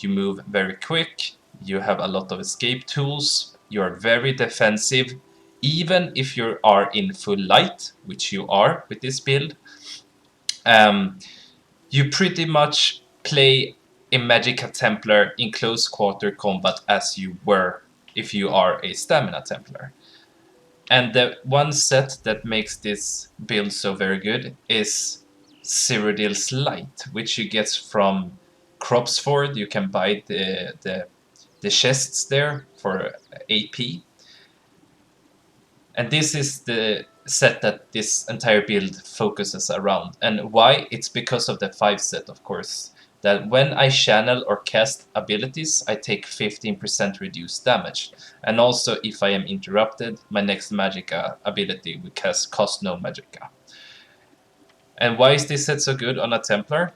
You move very quick, you have a lot of escape tools, you are very defensive, even if you are in full light, which you are with this build. You pretty much play a Magicka Templar in close quarter combat as you were if you are a Stamina Templar. And the one set that makes this build so very good is Cyrodiil's Light, which you get from Cropsford. You can buy the chests there for AP. And this is the set that this entire build focuses around. And why? It's because of the 5 set, of course. That when I channel or cast abilities, I take 15% reduced damage. And also, if I am interrupted, my next Magicka ability will cost no Magicka. And why is this set so good on a Templar?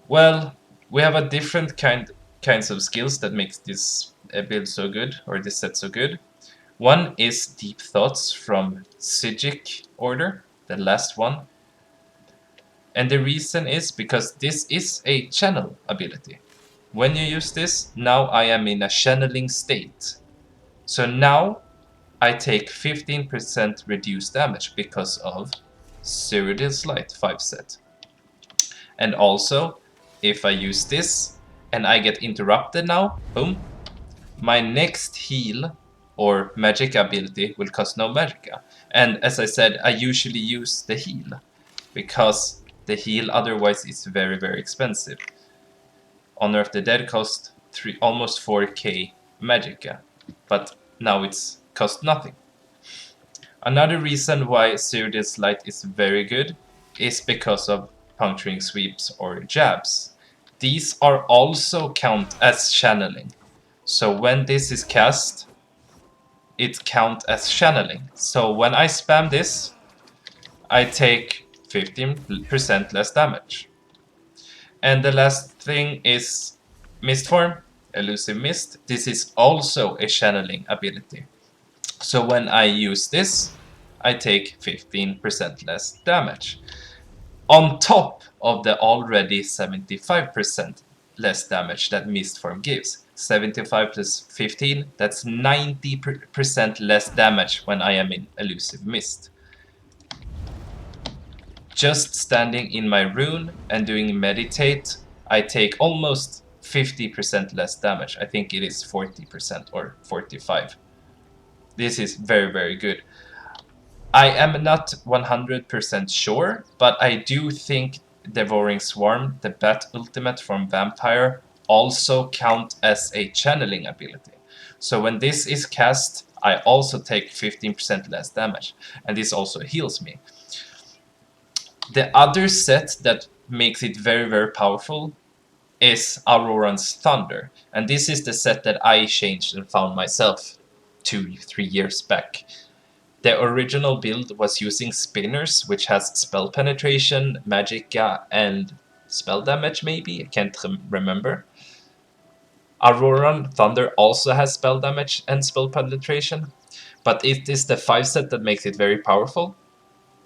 Well, we have a different kinds of skills that makes this build so good, or this set so good. One is Deep Thoughts from Psijic Order, the last one. And the reason is because this is a channel ability. When you use this, now I am in a channeling state. So now I take 15% reduced damage because of Cyrodiil's Light 5 set. And also, if I use this and I get interrupted now, boom, my next heal or Magicka ability will cost no Magicka. And as I said, I usually use the heal, because the heal otherwise is very, very expensive. Honor of the Dead cost almost 4k Magicka, but now it's cost nothing. Another reason why Cyrodiil's Light is very good is because of puncturing sweeps or jabs. These are also count as channeling. So when this is cast, it counts as channeling. So when I spam this, I take 15% less damage. And the last thing is Mist Form, Elusive Mist. This is also a channeling ability. So when I use this, I take 15% less damage. On top of the already 75% less damage that Mist Form gives. 75 plus 15, that's 90% less damage when I am in Elusive Mist. Just standing in my rune and doing meditate, I take almost 50% less damage. I think it is 40% or 45. This is very, very good. I am not 100% sure, but I do think Devouring Swarm, the Bat Ultimate from Vampire, also count as a channeling ability. So when this is cast, I also take 15% less damage, and this also heals me. The other set that makes it very, very powerful is Auroran's Thunder, and this is the set that I changed and found myself 2-3 years back. The original build was using Spinners, which has spell penetration, Magicka, and spell damage maybe, I can't remember. Auroran Thunder also has spell damage and spell penetration, but it is the 5 set that makes it very powerful,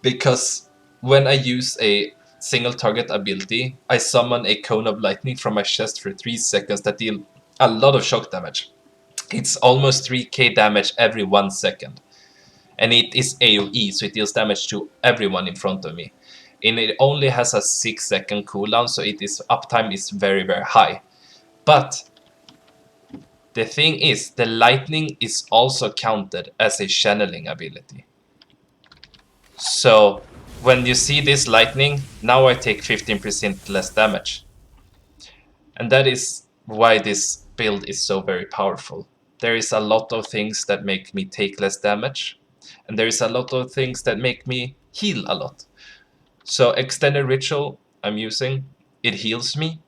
because when I use a single target ability, I summon a Cone of Lightning from my chest for 3 seconds that deal a lot of shock damage. It's almost 3k damage every 1 second. And it is AoE, so it deals damage to everyone in front of me. And it only has a 6-second cooldown, so uptime is very, very high. But the thing is, the lightning is also counted as a channeling ability. So when you see this lightning, now I take 15% less damage. And that is why this build is so very powerful. There is a lot of things that make me take less damage, and there is a lot of things that make me heal a lot. So Extended Ritual I'm using, it heals me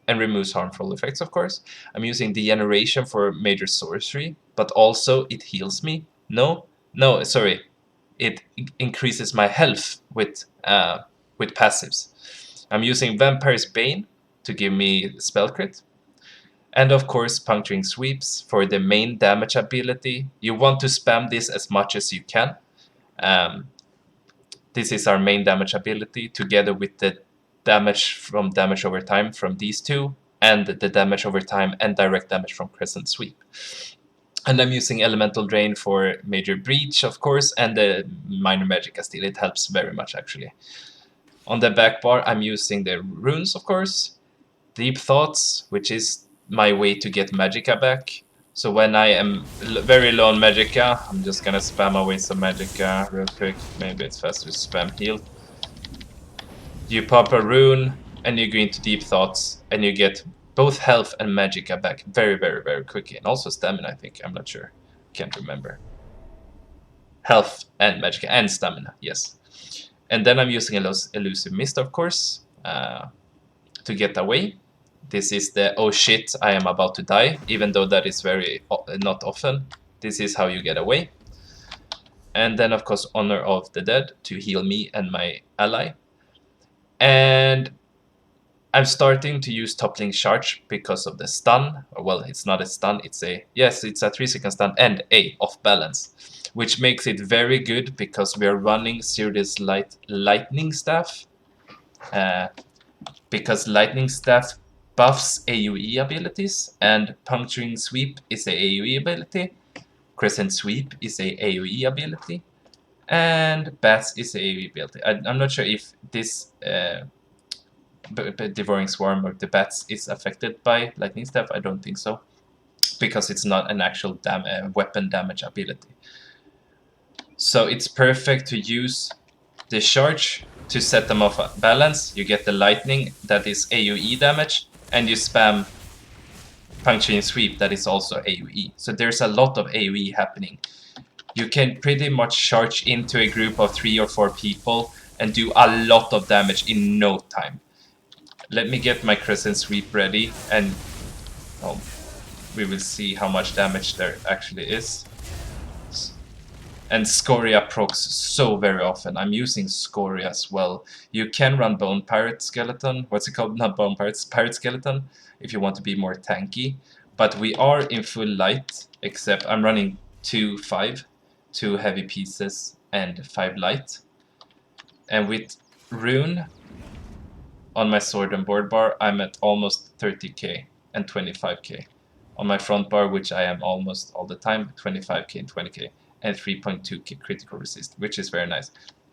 and removes harmful effects, of course. I'm using Degeneration for major sorcery, but also it heals me. Sorry. It increases my health with passives. I'm using Vampire's Bane to give me spell crit. And of course, Puncturing Sweeps for the main damage ability. You want to spam this as much as you can. This is our main damage ability, together with the damage over time from these two. and the damage over time, and direct damage from Crescent Sweep. And I'm using Elemental Drain for Major Breach, of course, and the Minor Magicka Steel. It helps very much, actually. On the back bar, I'm using the runes, of course. Deep Thoughts, which is my way to get Magicka back. So when I am very low on Magicka, I'm just gonna spam away some Magicka real quick. Maybe it's faster to spam heal. You pop a rune, and you go into Deep Thoughts, and you get both health and Magicka back very, very, very quickly. And also stamina, I think. I'm not sure. Can't remember. Health and Magicka and stamina, yes. And then I'm using Elusive Mist, of course, to get away. This is the oh shit, I am about to die, even though that is very not often. This is how you get away. And then, of course, Honor of the Dead to heal me and my ally. And I'm starting to use Toppling Charge because of the stun. Well, it's not a stun, it's a 3-second stun and a off balance, which makes it very good because we are running Cyrodiil's Lightning Staff. Because Lightning Staff buffs AoE abilities, and Puncturing Sweep is a AoE ability, Crescent Sweep is a AoE ability, and Bats is a AoE ability. I'm not sure if this Devouring Swarm or the Bats is affected by Lightning Staff. I don't think so, because it's not an actual weapon damage ability. So it's perfect to use the charge to set them off balance. You get the lightning, that is AoE damage, and you spam Puncturing Sweep, that is also AoE. So there's a lot of AoE happening. You can pretty much charge into a group of 3 or 4 people and do a lot of damage in no time. Let me get my Crescent Sweep ready, and we will see how much damage there actually is. And Skoria procs so very often. I'm using Skoria as well. You can run Bone Pirate Skeleton. What's it called? Not Bone Pirates, Pirate Skeleton, if you want to be more tanky. But we are in full light, except I'm running 2 heavy pieces and 5 light. And with Rune on my sword and board bar, I'm at almost 30k and 25k. On my front bar, which I am almost all the time, 25k and 20k. And 3.2k critical resist, which is very nice.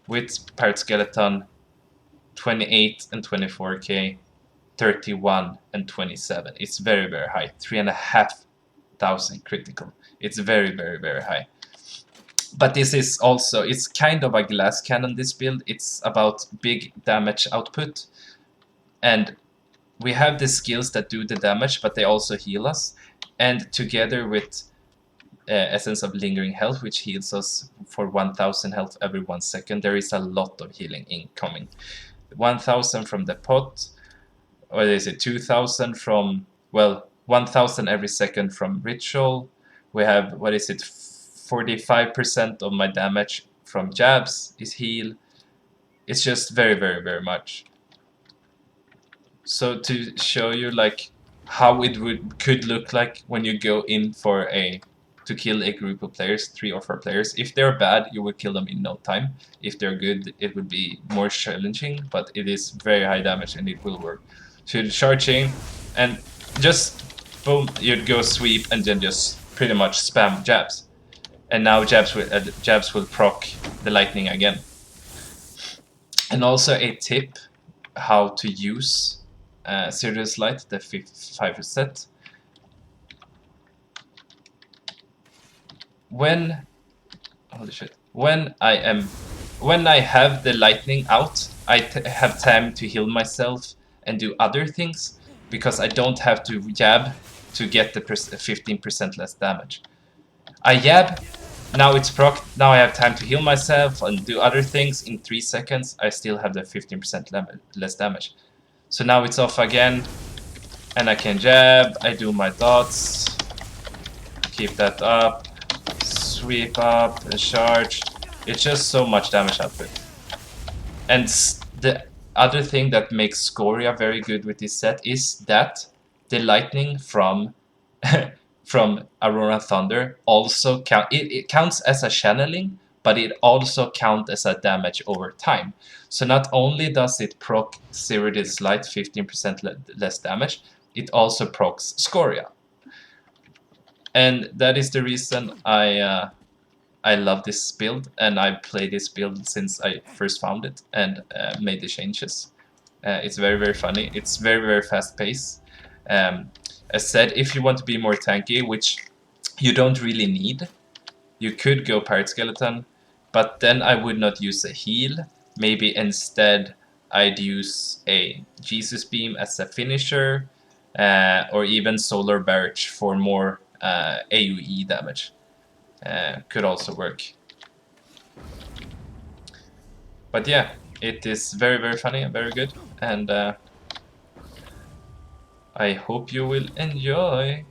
With Pirate Skeleton, 28 and 24k, 31 and 27. It's very, very high. 3,500 critical. It's very, very, very high. But this is also, it's kind of a glass cannon, this build. It's about big damage output. And we have the skills that do the damage, but they also heal us. And together with Essence of Lingering Health, which heals us for 1000 health every 1 second. There is a lot of healing incoming. 1000 from the pot, or is it 2000 from, well, 1000 every second from Ritual. We have, what is it, 45% of my damage from jabs is heal. It's just very, very, very much. So to show you like how it could look like when you go in for to kill a group of players, 3 or 4 players. If they're bad, you will kill them in no time. If they're good, it would be more challenging, but it is very high damage and it will work. So you're charging, and just boom, you'd go sweep and then just pretty much spam jabs. And now jabs will proc the lightning again. And also a tip how to use Cyrodiil's Light, the 5 set. When I have the lightning out, I have time to heal myself and do other things, because I don't have to jab to get the 15% less damage. I jab, now it's proc, now I have time to heal myself and do other things. In 3 seconds, I still have the 15% less damage. So now it's off again, and I can jab, I do my dots, keep that up, sweep up, and charge. It's just so much damage output. And the other thing that makes Skoria very good with this set is that the lightning from from Auroran Thunder also it counts as a channeling, but it also counts as a damage over time. So not only does it proc Cyrodiil's Light 15% less damage, it also procs Skoria. And that is the reason I love this build, and I play this build since I first found it and made the changes. It's very, very funny. It's very, very fast paced. As said, if you want to be more tanky, which you don't really need, you could go Pirate Skeleton, but then I would not use a heal. Maybe instead I'd use a Jesus Beam as a finisher, or even Solar Barrage for more AoE damage. Could also work. But yeah, it is very, very funny and very good, and I hope you will enjoy.